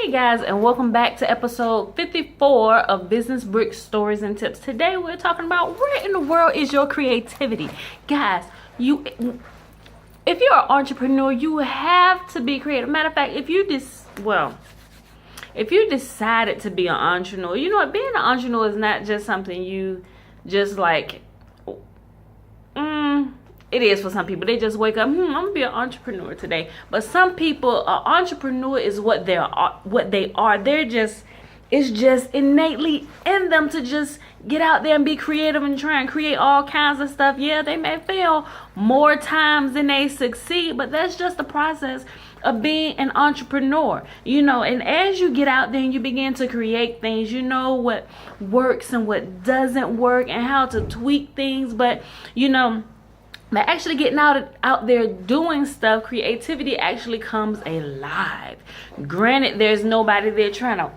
Hey guys, and welcome back to episode 54 of Business Brick Stories and Tips. Today we're talking about where in the world is your creativity. Guys, if you're an entrepreneur, you have to be creative. Matter of fact, if you decided to be an entrepreneur, you know what, being an entrepreneur is not just something you just like it is for some people. They just wake up, I'm gonna be an entrepreneur today. But some people, an entrepreneur is what they are. It's just innately in them to just get out there and be creative and try and create all kinds of stuff. Yeah, they may fail more times than they succeed, but that's just the process of being an entrepreneur, and as you get out there and you begin to create things, you know what works and what doesn't work and how to tweak things. But by actually getting out there doing stuff, creativity actually comes alive. Granted, there's nobody there trying to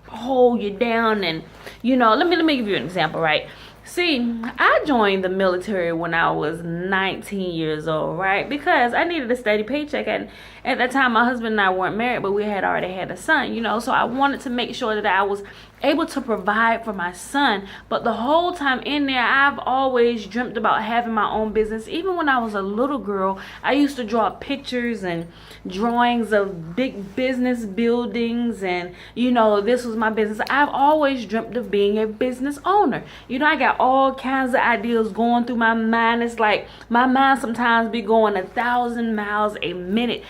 hold you down, and let me give you an example, right? See, I joined the military when I was 19 years old, right? Because I needed a steady paycheck. And at that time, my husband and I weren't married, but we had already had a son, so I wanted to make sure that I was able to provide for my son. But the whole time in there, I've always dreamt about having my own business. Even when I was a little girl, I used to draw pictures and drawings of big business buildings, and this was my business. I've always dreamt of being a business owner. I got all kinds of ideas going through my mind. It's like my mind sometimes be going 1,000 miles a minute.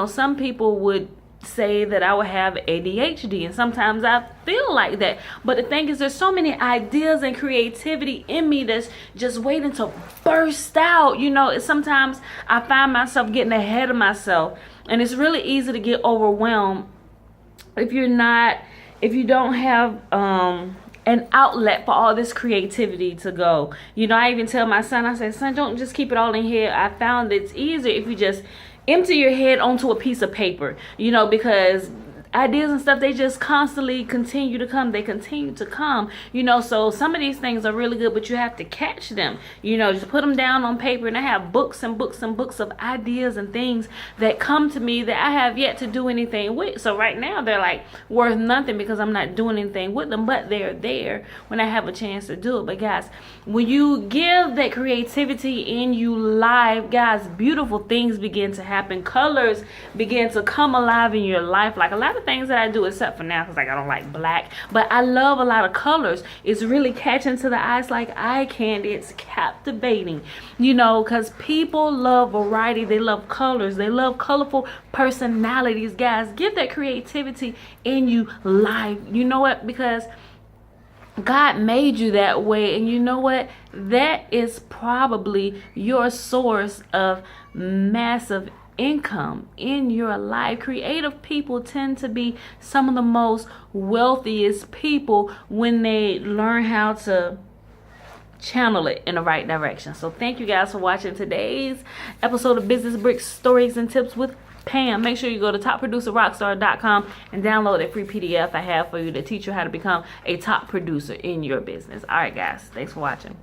Some people would say that I would have ADHD, and sometimes I feel like that. But the thing is, there's so many ideas and creativity in me that's just waiting to burst out. Sometimes I find myself getting ahead of myself, and it's really easy to get overwhelmed if you don't have an outlet for all this creativity to go. I even tell my son, I say, son, don't just keep it all in here. I found it's easier if you just empty your head onto a piece of paper, because ideas and stuff, they just constantly continue to come. They continue to come, so some of these things are really good, but you have to catch them, just put them down on paper. And I have books and books and books of ideas and things that come to me that I have yet to do anything with. So right now they're like worth nothing because I'm not doing anything with them, but they're there when I have a chance to do it. But guys, when you give that creativity in you live, guys, beautiful things begin to happen. Colors begin to come alive in your life. Like a lot of things that I do, except for now, because I don't like black, but I love a lot of colors. It's really catching to the eyes like eye candy. It's captivating, because people love variety. They love colors. They love colorful personalities. Guys, give that creativity in you live. You know what? Because God made you that way, and you know what? That is probably your source of massive income in your life. Creative people tend to be some of the most wealthiest people when they learn how to channel it in the right direction. So thank you guys for watching today's episode of Business Brick Stories and Tips with Pam. Make sure you go to topproducerrockstar.com and download a free PDF I have for you to teach you how to become a top producer in your business. All right, guys, thanks for watching.